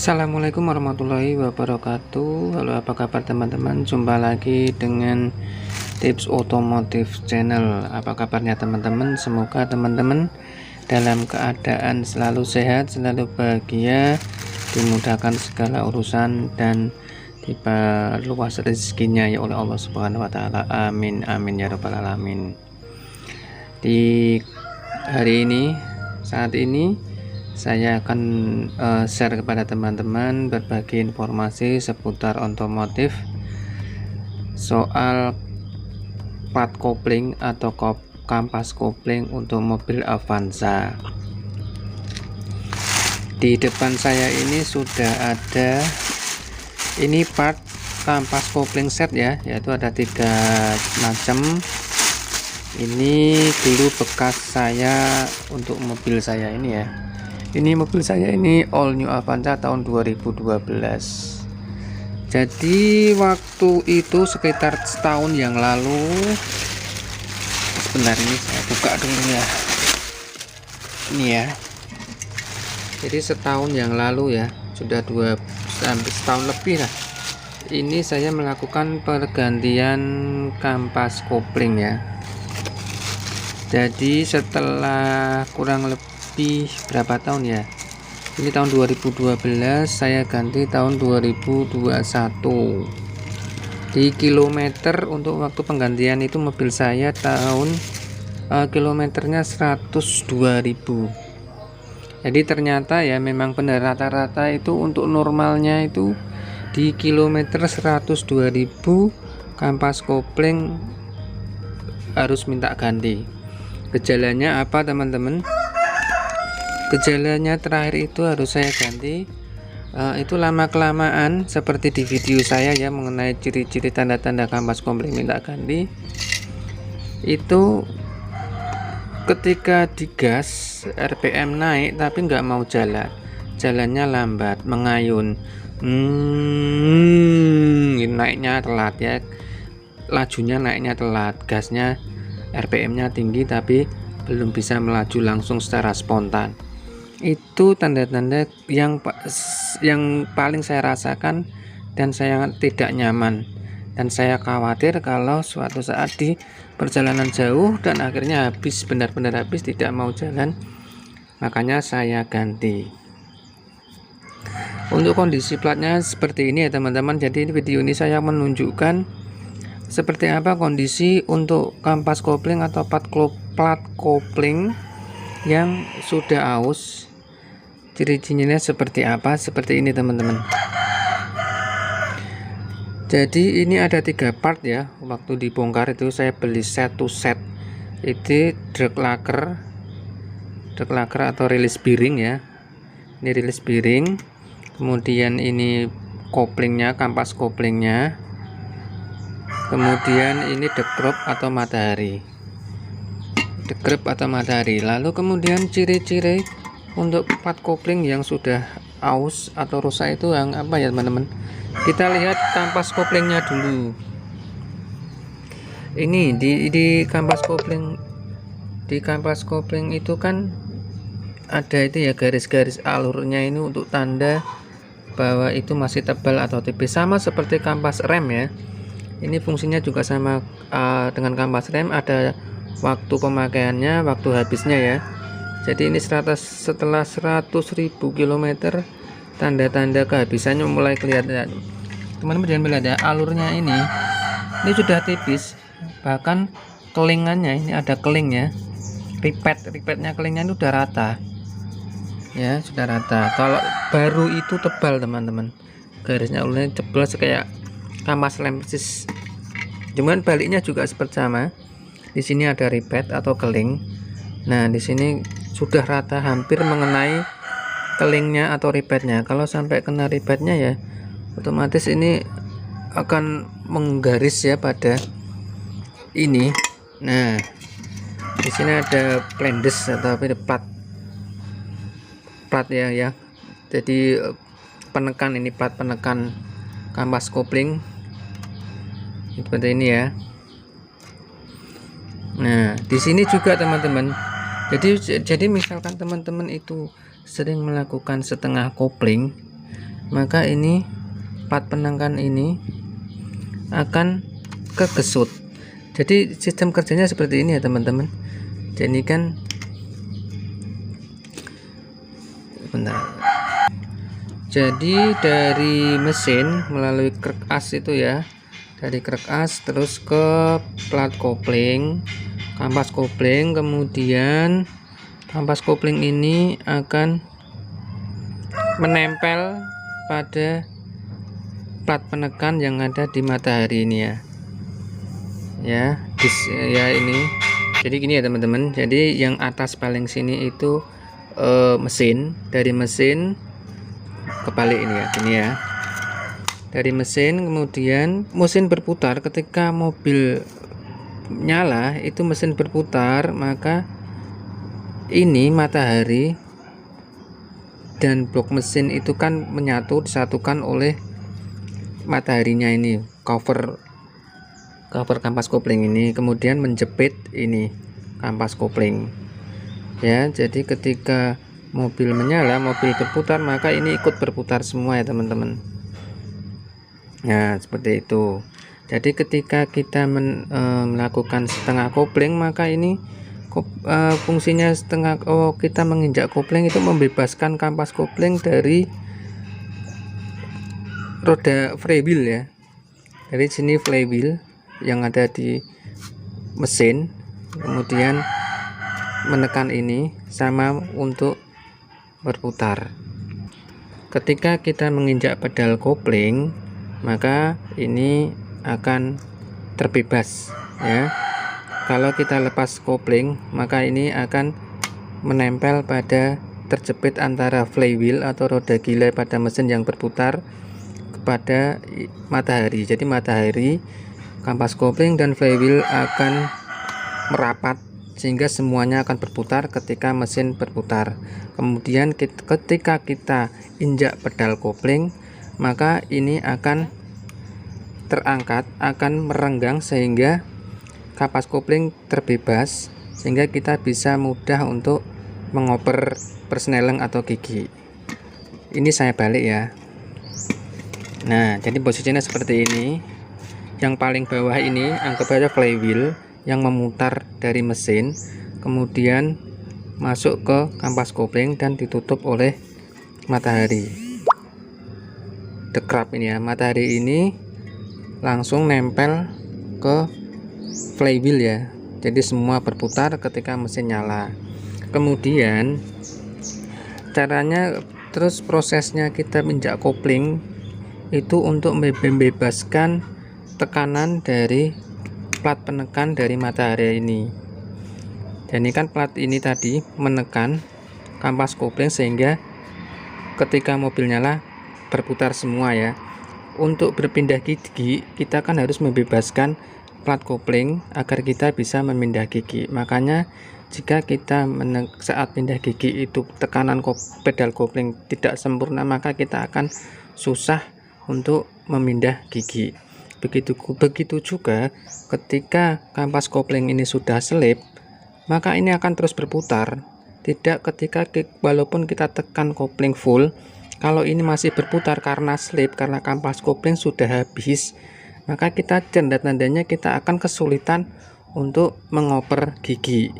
Assalamualaikum warahmatullahi wabarakatuh. Halo, apa kabar teman-teman? Jumpa lagi dengan Tips Otomotif Channel. Apa kabarnya teman-teman? Semoga teman-teman dalam keadaan selalu sehat, selalu bahagia, dimudahkan segala urusan dan diperluas rezekinya ya oleh Allah Subhanahu wa taala. Amin amin ya rabbal alamin. Di hari ini, saat ini saya akan share kepada teman-teman berbagi informasi seputar otomotif soal plat kopling atau kampas kopling untuk mobil Avanza. Di depan saya ini sudah ada ini part kampas kopling set ya, yaitu ada 3 macam. Ini dulu bekas saya untuk mobil saya ini ya. Ini mobil saya ini all new Avanza tahun 2012. Jadi waktu itu sekitar setahun yang lalu. Sebentar, ini saya buka dulu ya. Ini ya. Jadi setahun yang lalu ya, sudah hampir setahun lebih lah. Ini saya melakukan pergantian kampas kopling ya. Jadi setelah kurang lebih berapa tahun ya, ini tahun 2012 saya ganti tahun 2021. Di kilometer untuk waktu penggantian itu mobil saya tahun kilometernya 102.000. Jadi ternyata ya memang benar rata-rata itu untuk normalnya itu di kilometer 102.000 kampas kopling harus minta ganti. Gejalanya apa teman-teman? Gejalanya terakhir itu harus saya ganti itu lama kelamaan seperti di video saya ya, mengenai ciri-ciri tanda-tanda kampas kopling minta ganti. Itu ketika digas RPM naik tapi nggak mau jalannya lambat, mengayun, naiknya telat ya, lajunya naiknya telat, gasnya RPM-nya tinggi tapi belum bisa melaju langsung secara spontan. Itu tanda-tanda yang paling saya rasakan dan saya tidak nyaman, dan saya khawatir kalau suatu saat di perjalanan jauh dan akhirnya habis, benar-benar habis, tidak mau jalan, makanya saya ganti. Untuk kondisi platnya seperti ini ya teman-teman. Jadi video ini saya menunjukkan seperti apa kondisi untuk kampas kopling atau plat kopling yang sudah aus. Ciri-cirinya seperti apa? Seperti ini teman-teman. Jadi ini ada 3 part ya. Waktu dibongkar itu saya beli satu set. Itu drag lacquer atau rilis bearing ya. Ini rilis bearing. Kemudian ini koplingnya, kampas koplingnya. Kemudian ini dekrop atau matahari. Lalu kemudian ciri-ciri untuk plat kopling yang sudah aus atau rusak itu yang apa ya teman-teman? Kita lihat kampas koplingnya dulu. Ini di kampas kopling, itu kan ada itu ya, garis-garis alurnya ini untuk tanda bahwa itu masih tebal atau tipis, sama seperti kampas rem ya. Ini fungsinya juga sama dengan kampas rem, ada waktu pemakaiannya, waktu habisnya ya. Jadi ini setelah 100.000 km tanda-tanda kehabisannya mulai kelihatan. Teman-teman jangan melihat ya, alurnya ini sudah tipis, bahkan kelingannya ini ada kelingnya, ripetnya kelingnya ini udah rata ya, sudah rata. Kalau baru itu tebal teman-teman, garisnya alurnya tebal kayak kampas rem persis. Cuman baliknya juga seperti sama. Di sini ada ripet atau keling. Nah, di sini sudah rata, hampir mengenai kelingnya atau ripetnya. Kalau sampai kena ripetnya ya, otomatis ini akan menggaris ya pada ini. Nah, di sini ada plendes atau plat ya. Jadi penekan, ini plat penekan kampas kopling seperti ini ya. Nah, di sini juga teman-teman. Jadi misalkan teman-teman itu sering melakukan setengah kopling, maka ini plat penangkan ini akan kegesut. Jadi sistem kerjanya seperti ini ya teman-teman. Jadi kan jadi dari mesin melalui krek as itu ya, dari krek as terus ke plat kopling, kampas kopling, kemudian kampas kopling ini akan menempel pada plat penekan yang ada di matahari ini ya ini. Jadi gini ya teman-teman, jadi yang atas paling sini itu mesin, dari mesin kebalik ini ya, gini ya, dari mesin, kemudian mesin berputar. Ketika mobil nyala itu mesin berputar, maka ini matahari dan blok mesin itu kan menyatu, disatukan oleh mataharinya ini, cover kampas kopling ini, kemudian menjepit ini kampas kopling ya. Jadi ketika mobil menyala, mobil berputar, maka ini ikut berputar semua ya teman-teman. Nah seperti itu. Jadi ketika kita melakukan setengah kopling, maka ini fungsinya setengah, kita menginjak kopling itu membebaskan kampas kopling dari roda flywheel ya. Dari sini flywheel yang ada di mesin, kemudian menekan ini sama untuk berputar. Ketika kita menginjak pedal kopling, maka ini akan terbebas ya. Kalau kita lepas kopling, maka ini akan menempel pada, terjepit antara flywheel atau roda gila pada mesin yang berputar kepada matahari. Jadi matahari, kampas kopling dan flywheel akan merapat sehingga semuanya akan berputar ketika mesin berputar. Kemudian ketika kita injak pedal kopling, maka ini akan terangkat, akan merenggang sehingga kampas kopling terbebas, sehingga kita bisa mudah untuk mengoper persneleng atau gigi. Ini saya balik ya. Nah jadi posisinya seperti ini. Yang paling bawah ini anggap saja flywheel yang memutar dari mesin, kemudian masuk ke kampas kopling dan ditutup oleh matahari. Dekrap ini ya, matahari ini langsung nempel ke flywheel ya. Jadi semua berputar ketika mesin nyala. Kemudian caranya, terus prosesnya kita injak kopling itu untuk membebaskan tekanan dari plat penekan dari matahari ini. Dan ini kan plat ini tadi menekan kampas kopling sehingga ketika mobil nyala berputar semua ya. Untuk berpindah gigi kita kan harus membebaskan plat kopling agar kita bisa memindah gigi. Makanya jika kita saat pindah gigi itu tekanan pedal kopling tidak sempurna, maka kita akan susah untuk memindah gigi. Begitu juga ketika kampas kopling ini sudah selip, maka ini akan terus berputar. Tidak ketika walaupun kita tekan kopling full, kalau ini masih berputar karena slip, karena kampas kopling sudah habis, maka kita tanda-tandanya kita akan kesulitan untuk mengoper gigi.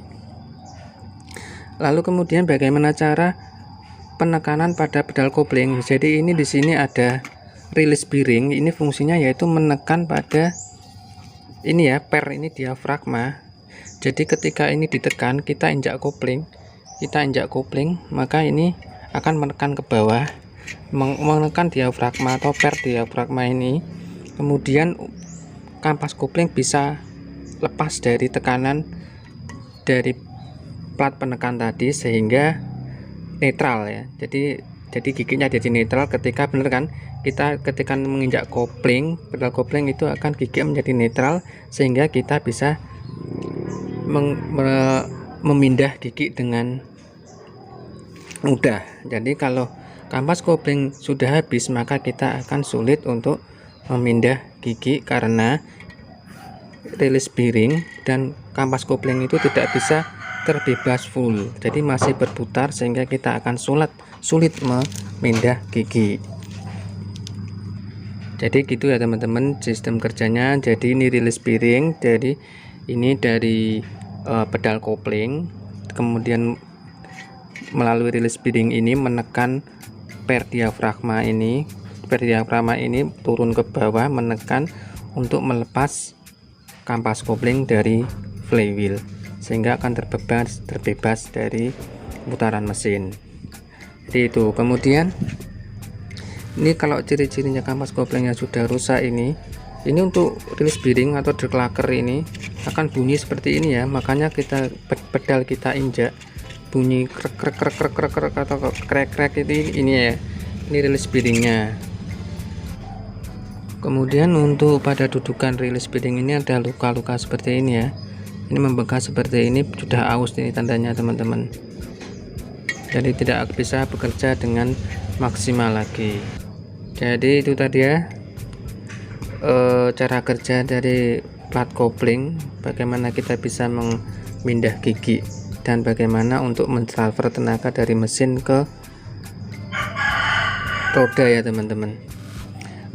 Lalu kemudian bagaimana cara penekanan pada pedal kopling? Jadi ini di sini ada rilis bearing, ini fungsinya yaitu menekan pada ini ya, per ini diafragma. Jadi ketika ini ditekan, kita injak kopling, maka ini akan menekan ke bawah, menekan diafragma atau per diafragma ini. Kemudian kampas kopling bisa lepas dari tekanan dari plat penekan tadi sehingga netral ya. Jadi giginya jadi netral ketika bener kan kita ketika menginjak kopling, pedal kopling itu akan gigi menjadi netral sehingga kita bisa memindah gigi dengan mudah. Jadi kalau kampas kopling sudah habis, maka kita akan sulit untuk memindah gigi karena rilis bearing dan kampas kopling itu tidak bisa terbebas full, jadi masih berputar sehingga kita akan sulit memindah gigi. Jadi gitu ya teman-teman sistem kerjanya. Jadi ini rilis bearing dari pedal kopling, kemudian melalui rilis bearing ini menekan per diafragma ini turun ke bawah, menekan untuk melepas kampas kopling dari flywheel, sehingga akan terbebas dari putaran mesin. Jadi itu. Kemudian ini kalau ciri-cirinya kampas koplingnya sudah rusak, ini untuk rilis bearing atau drag lacquer ini akan bunyi seperti ini ya. Makanya pedal kita injak bunyi krek atau krek ini ya. Ini rilis bearingnya. Kemudian untuk pada dudukan rilis bearing ini ada luka-luka seperti ini ya. Ini membekas seperti ini, sudah aus ini tandanya teman-teman. Jadi tidak bisa bekerja dengan maksimal lagi. Jadi itu tadi ya cara kerja dari plat kopling, bagaimana kita bisa memindah gigi dan bagaimana untuk mentransfer tenaga dari mesin ke roda ya teman-teman.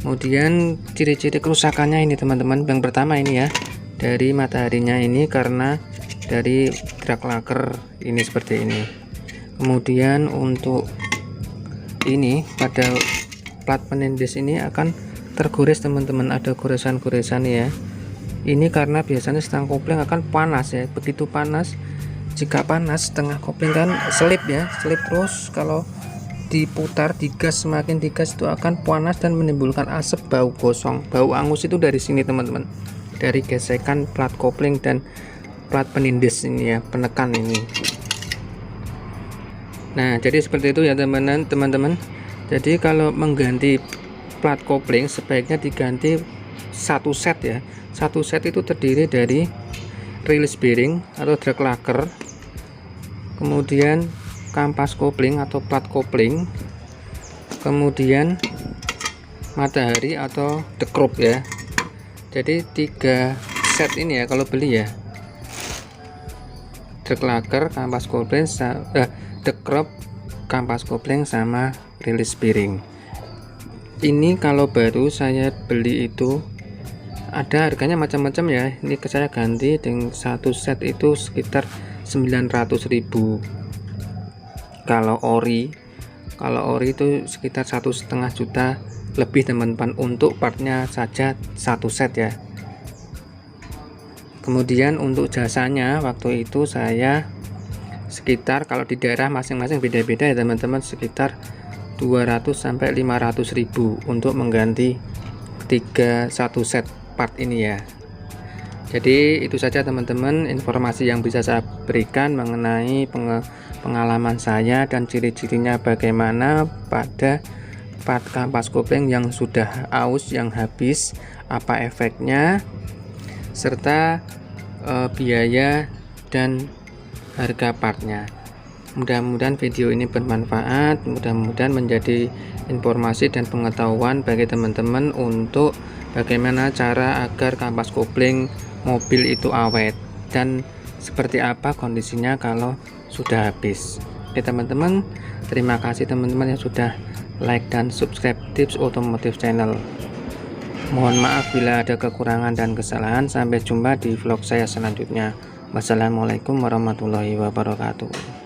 Kemudian ciri-ciri kerusakannya ini teman-teman, yang pertama ini ya, dari mataharinya ini karena dari drag lacquer ini seperti ini. Kemudian untuk ini pada plat penindis ini akan tergores teman-teman, ada goresan-goresan ya. Ini karena biasanya stang kopling akan panas ya. Begitu panas, jika panas setengah kopling kan selip ya, selip terus. Kalau diputar, digas, semakin digas itu akan panas dan menimbulkan asap, bau gosong, bau angus. Itu dari sini teman-teman, dari gesekan plat kopling dan plat penindis ini ya, penekan ini. Nah jadi seperti itu ya teman-teman. Jadi kalau mengganti plat kopling sebaiknya diganti satu set ya. Satu set itu terdiri dari rilis bearing atau drag lacquer, kemudian kampas kopling atau plat kopling, kemudian matahari atau dekrup ya. Jadi 3 set ini ya kalau beli ya. Drag lacquer, kampas kopling, dekrup, kampas kopling sama rilis bearing. Ini kalau baru saya beli itu ada harganya macam-macam ya. Ini saya ganti dengan satu set itu sekitar 900.000. Kalau ori itu sekitar 1,5 juta lebih teman-teman, untuk partnya saja satu set ya. Kemudian untuk jasanya waktu itu saya sekitar, kalau di daerah masing-masing beda-beda ya teman-teman, sekitar 200 sampai 500.000 untuk mengganti satu set part ini ya. Jadi itu saja teman-teman informasi yang bisa saya berikan mengenai pengalaman saya dan ciri-cirinya bagaimana pada part kampas kopling yang sudah aus, yang habis, apa efeknya, serta biaya dan harga partnya. Mudah-mudahan video ini bermanfaat, mudah-mudahan menjadi informasi dan pengetahuan bagi teman-teman untuk bagaimana cara agar kampas kopling mobil itu awet dan seperti apa kondisinya kalau sudah habis. Oke teman-teman, terima kasih teman-teman yang sudah like dan subscribe Tips Otomotif Channel. Mohon maaf bila ada kekurangan dan kesalahan. Sampai jumpa di vlog saya selanjutnya. Wassalamualaikum warahmatullahi wabarakatuh.